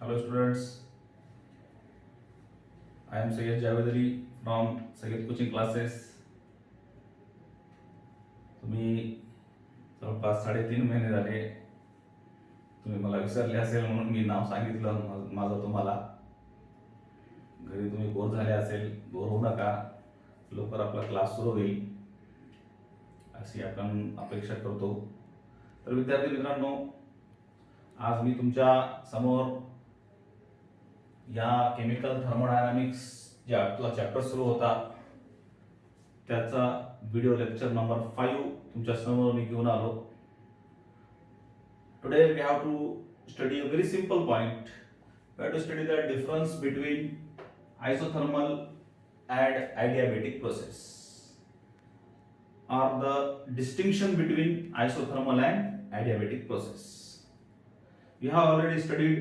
Hello students, I am Syed Javadari from Syed Coaching Classes. तुम्ही जवळपास 3.5 महिने झाले तुम्ही मला विसरले असेल म्हणून मी नाव सांगितलं माझं तुम्हाला. घरी तुम्ही बोर झाले असेल, बोर होऊ नका, लवकर आपला क्लास सुरू होईल अशी आपण अपेक्षा करतो. तर विद्यार्थी मित्रांनो, आज मी तुमच्या समोर या केमिकल थर्मोडायनामिक्स जे आपला चॅप्टर सुरू होता त्याचा व्हिडिओ लेक्चर नंबर 5 तुमच्या समोर मी घेऊन आलो. Today we have to study a very simple point. We have to study the difference between isothermal and adiabatic process, or the distinction between isothermal and adiabatic process. We have already studied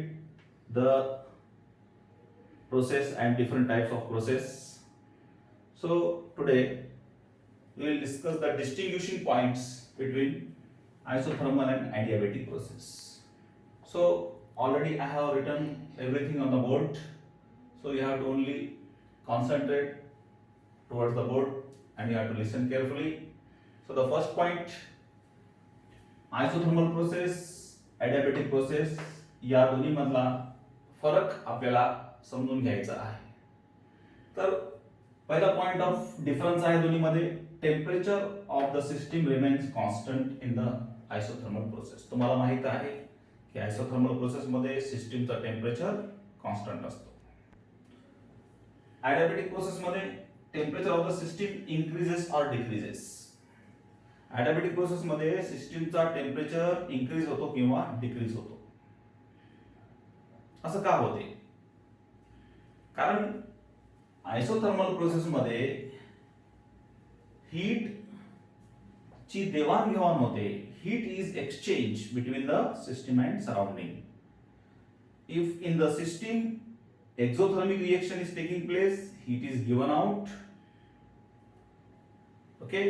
the process and different types of process. So today we will discuss the distinguishing points between isothermal and adiabatic process. So already I have written everything on the board. So you have to only concentrate towards the board and you have to listen carefully. So the first point, isothermal process, adiabatic process या दोन्ही मधला फरक आपल्याला समजून घ्यायचा आहे. तर पहिला पॉइंट ऑफ डिफरन्स आहे दोन्ही मध्ये, temperature of the system remains constant in the isothermal process. तुम्हाला माहित आहे की आयसोथर्मल प्रोसेस मध्ये सिस्टीमचा टेम्परेचर कॉन्स्टंट असतो. Adiabatic प्रोसेस मध्ये temperature of the system increases or decreases. Adiabatic process मध्ये सिस्टीमचा टेम्परेचर इंक्रीज होतो किंवा डिक्रीज होतो. असं का होते? कारण आयसोथर्मल प्रोसेस मध्ये हीट ची देवाणघेवाण होते. Heat is exchange between the system and surrounding. If in the system exothermic reaction is taking place, heat is given out, okay,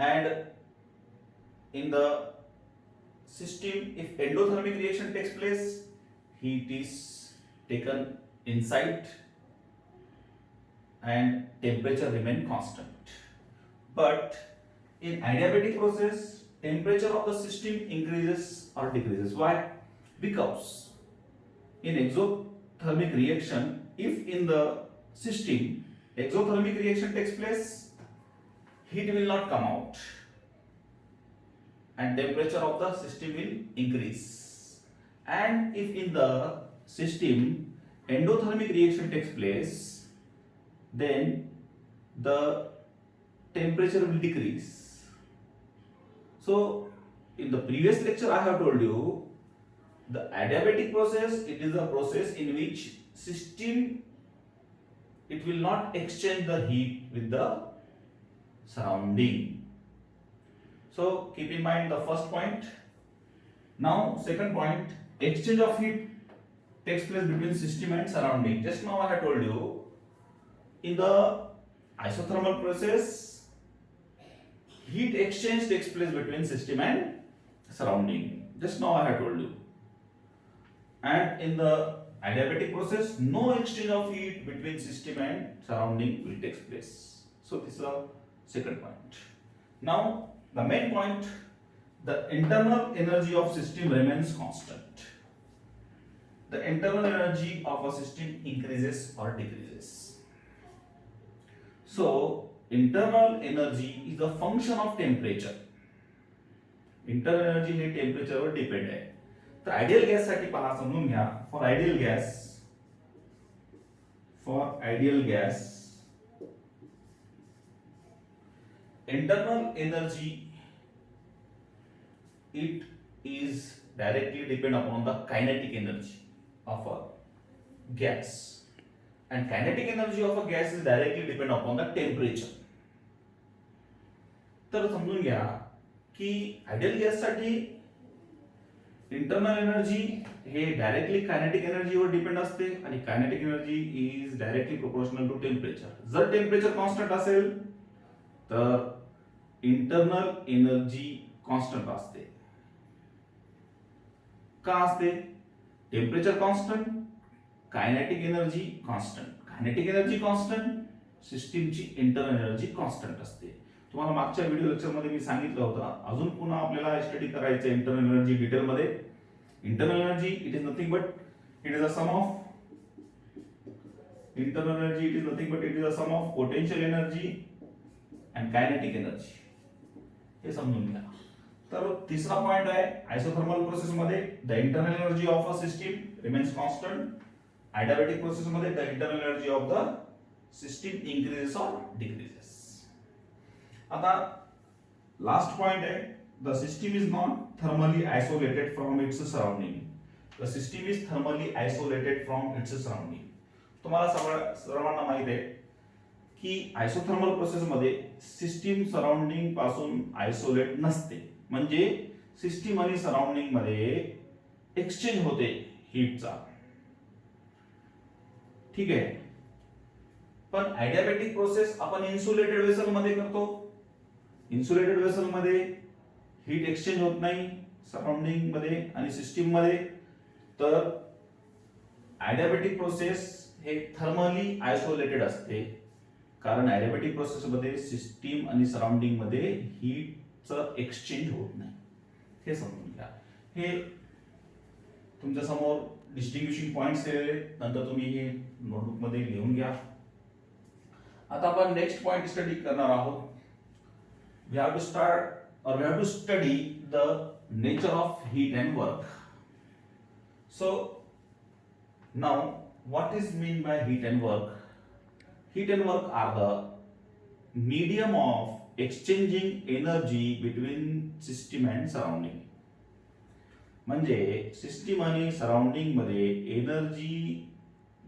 and in the system if endothermic reaction takes place, heat is taken inside and temperature remain constant. But in adiabatic process, temperature of the system increases or decreases. Why? Because in exothermic reaction, if in the system exothermic reaction takes place, heat will not come out and temperature of the system will increase. And if in the system endothermic reaction takes place, then the temperature will decrease. So in the previous lecture I have told you, the adiabatic process, it is a process in which system it will not exchange the heat with the surrounding. So keep in mind the first point. Now second point, exchange of heat takes place between system and surrounding. Just now I have told you, in the isothermal process heat exchange takes place between system and surrounding. Just now I have told you. And in the adiabatic process, no exchange of heat between system and surrounding will take place. So this is the second point. Now the main point, the internal energy of system remains constant. The internal energy of a system increases or decreases. So internal energy is a function of temperature. Internal energy हे temperature वर depend आहे. तर ideal gas साठी पहा, समजून घ्या. For ideal gas internal energy it is directly depend upon the kinetic energy of a gas, and kinetic energy of a gas is directly depend upon the temperature. तर समजून घ्या की आयडियल गॅस साठी internal energy हे directly kinetic एनर्जीवर depend असते आणि kinetic energy is directly proportional to temperature. जर टेम्परेचर कॉन्स्टंट असेल तर इंटरनल एनर्जी कॉन्स्टंट असते. का असते? Temperature constant, kinetic energy constant. Kinetic energy constant, सिस्टीमची इंटरनल एनर्जी कॉन्स्टंट असते. तुम्हाला मागच्या व्हिडिओ लेक्चरमध्ये मी सांगितलं होतं. अजून पुन्हा आपल्याला स्टडी करायचं इंटरनल एनर्जी डिटेलमध्ये. Internal energy it is nothing but it is a sum of internal energy it is nothing but it is a sum of potential energy and kinetic energy. हे समजून घ्या. तर तिसरा पॉइंट आहे isothermal process मध्ये the internal energy of a system remains constant. adiabatic process मध्ये the internal energy of the system increases और decreases. आता लास्ट पॉइंट आहे the system is not thermally isolated from its surrounding. The system is thermally isolated from its surrounding. तुम्हाला सर्वांना माहित आहे की isothermal process मध्ये सिस्टीम सराउंडिंग पासून आयसोलेट नसते. म्हणजे सिस्टीम आणि सराउंडिंग मध्ये एक्सचेंज होते हीटचा. ठीक आहे. पण ॲडियाबॅटिक प्रोसेस आपण इन्सुलेटेड वेसल मध्ये करतो. इन्सुलेटेड वेसल मध्ये हीट एक्सचेंज होत नाही सराउंडिंग मध्ये आणि सिस्टीम मध्ये. तर ॲडियाबॅटिक प्रोसेस हे थर्मली आयसोलेटेड असते. कारण ॲडियाबॅटिक प्रोसेस मध्ये सिस्टीम आणि सराउंडिंग मध्ये हीटचं एक्सचेंज होत नाही. हे समजून घ्या. हे तुमच्या समोर डिस्टिंग्विशिंग पॉइंट्स दिलेले, नंतर तुम्ही हे नोटबुक मध्ये लिहून घ्या. आता आपण नेक्स्ट पॉइंट स्टडी करणार आहोत. We have to study the nature of heat and work. So now what is mean by heat and work? Heat and work are the medium of exchanging energy between system and surrounding. म्हणजे system आणि surrounding मध्ये energy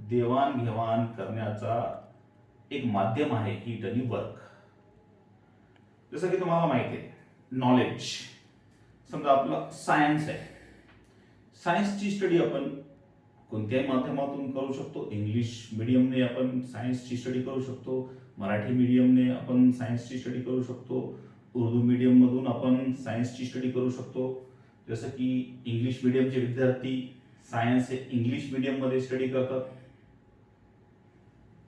देवाणघेवाण करण्याचा एक माध्यम आहे heat आणि work. जसं की तुम्हाला माहिती आहे नॉलेज. समजा आपलं सायन्स आहे. सायन्सची स्टडी आपण कोणत्याही माध्यमातून करू शकतो. इंग्लिश मीडियमने आपण सायन्सची स्टडी करू शकतो. मराठी मीडियमने आपण सायन्सची स्टडी करू शकतो. उर्दू मीडियम मधून आपण सायन्सची स्टडी करू शकतो. जसं की इंग्लिश मीडियमचे विद्यार्थी सायन्स हे इंग्लिश मीडियम मध्ये स्टडी करतात.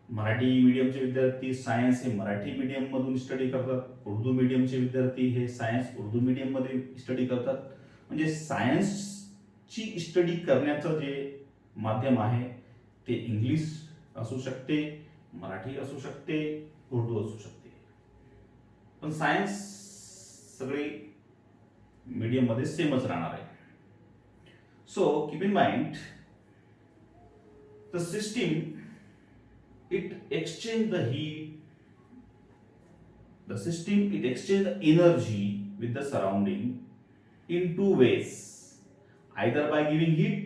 मराठी मीडियमचे विद्यार्थी सायन्स हे मराठी मीडियम मधून स्टडी करतात. उर्दू मीडियमचे विद्यार्थी हे सायन्स उर्दू मीडियम मध्ये स्टडी करतात. म्हणजे सायन्सची स्टडी करण्याचं जे माध्यम आहे ते इंग्लिश असू शकते, मराठी असू शकते, उर्दू असू शकते. पण सायन्स सगळे मीडियम मध्ये सेमच राहणार आहे. So keep in mind the system it exchange the heat. The system it exchange the energy with the surrounding in two ways. either by giving heat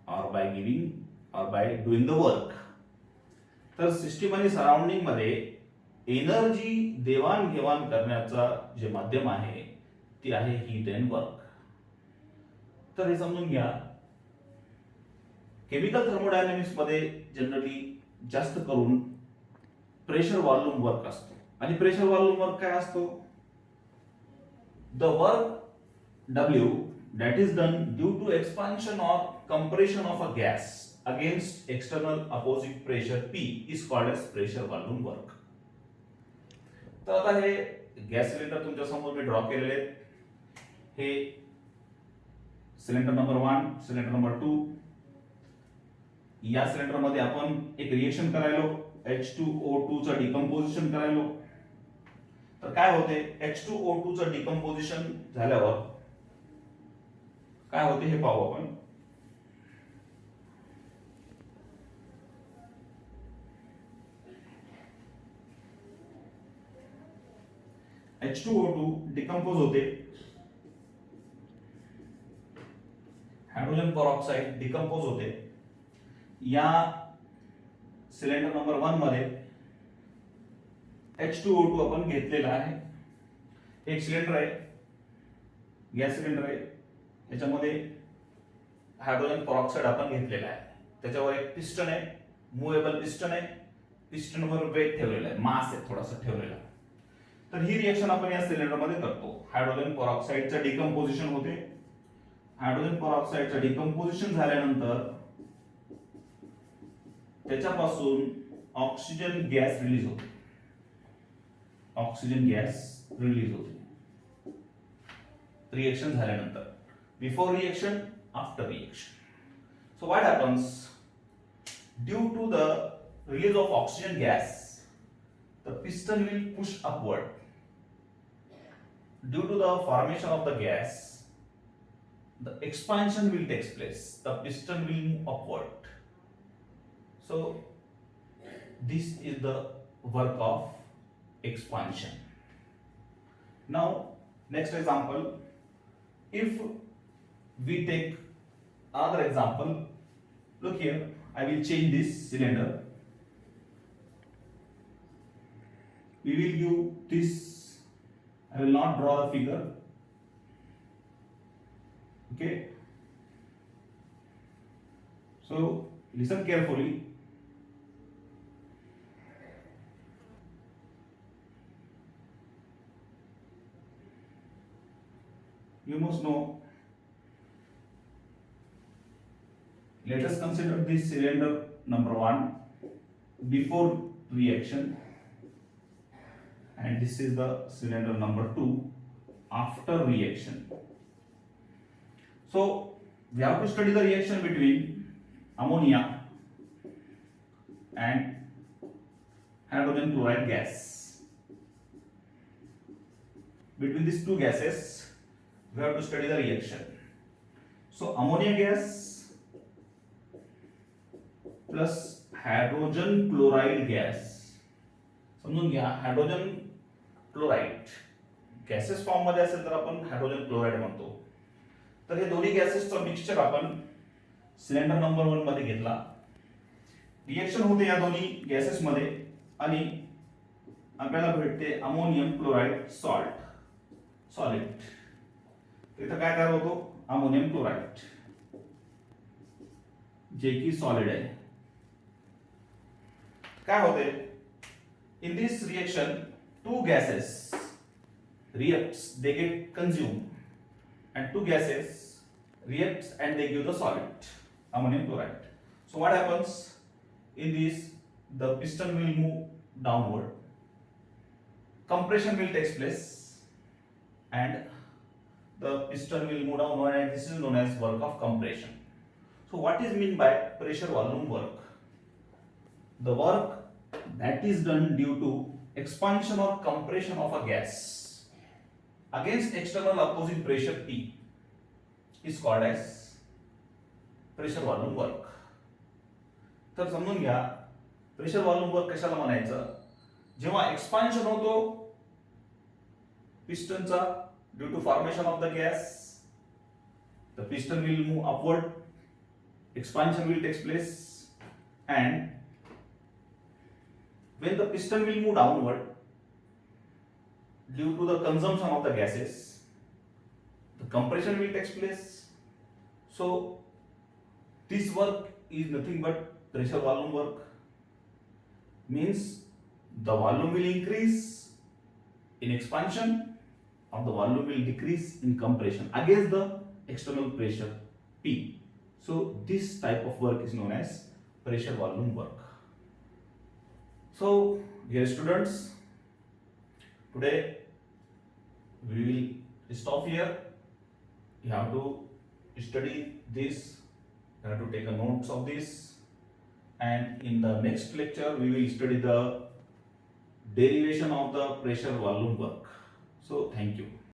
or by doing the work. तर system आणि surrounding मध्ये energy देवाणघेवाण करण्याचा जे माध्यम आहे ते आहे heat and work. तर हे समजून घ्या. केमिकल थर्मोडायनामिक्स मध्ये जनरली जास्त करून प्रेशर व्हॉल्यूम वर्क असतो. आणि प्रेशर व्हॉल्यूम वर्क काय असतो? The work W that is done due to expansion or compression of a gas against external opposite pressure P is called as pressure volume work. तर आता हे gas cylinder तुमच्या समोर मी draw केलेले आहेत. हे cylinder number 1, cylinder number 2. या cylinder मध्ये आपण एक रिएक्शन करायलो, H2O2 चं डिकम्पोजिशन करायलो. तर काय होते? H2O2 चं डिकम्पोजिशन झाल्यावर काय होते हे पाहू आपण. H2O2 डिकम्पोज होते. हायड्रोजन पेरॉक्साइड डिकम्पोज होते. या सिलेंडर नंबर 1 मध्ये H2O2 आपण घेतलेला आहे. एक सिलेंडर आहे, गॅस सिलेंडर आहे. याच्यामध्ये हायड्रोजन पेरॉक्साइड आपण घेतलेला आहे. त्याच्यावर एक पिस्टन आहे, मूवेबल पिस्टन आहे. पिस्टनवर वेट ठेवलेला आहे, मास आहे थोडासा ठेवलेला. तर ही रिएक्शन आपण या सिलेंडर मध्ये करतो. हायड्रोजन पेरॉक्साइडचं डिकम्पोजिशन होते. हायड्रोजन पेरॉक्साईडचं डिकम्पोजिशन झाल्यानंतर त्याच्यापासून ऑक्सिजन गॅस रिलीज होते. ऑक्सिजन गॅस रिलीज होते रिएक्शन झाल्यानंतर. Before reaction, after reaction. So what happens? Due to the release of oxygen gas, the piston will push upward. Due to the formation of the gas, the expansion will take place. The piston will move upward. So this is the work of expansion. Now next example, if we take another example, look here, I will change this cylinder. We will use this, I will not draw the figure, okay? So listen carefully. You must know, let us consider this cylinder number 1 before reaction, and this is the cylinder number 2 after reaction. So we have to study the reaction between ammonia and hydrogen chloride gas. Between these two gases we have to study the reaction. So ammonia gas plus hydrogen chloride gas. समजून घ्या, hydrogen chloride gases form मध्ये असेल तर आपण hydrogen chloride म्हणतो. तर हे दोन्ही गॅसेसचा mixture आपण सिलेंडर नंबर 1 मध्ये घेतला. रिएक्शन होते या दोन्ही गॅसेस मध्ये आणि आपल्याला भेटते अमोनियम क्लोराइड सॉलिड. इथं काय तयार होतो? अमोनियम क्लोराइड, जे की सॉलिड आहे. काय होते? In this reaction, two gases reacts, they get consumed, and two gases reacts and they give the solid ammonium chloride. So what happens in this? The piston will move downward, compression will take place, and the piston will move downward, and this is known as work of compression. So what is mean by pressure volume work? The work that is done due to expansion or compression of a gas against external opposing pressure P is called as pressure volume work. तर समजून घ्या, pressure volume work कशाला म्हणायचं? जेव्हा expansion होतो पिस्टनचा due to formation of the gas, the piston will move upward, expansion will take place, and when the piston will move downward due to the consumption of the gases, the compression will take place. So this work is nothing but pressure volume work. Means the volume will increase in expansion or the volume will decrease in compression against the external pressure P. So this type of work is known as pressure volume work. So dear students, today we will stop here. You have to study this, you have to take a notes of this, and in the next lecture we will study the derivation of the pressure volume work. So thank you.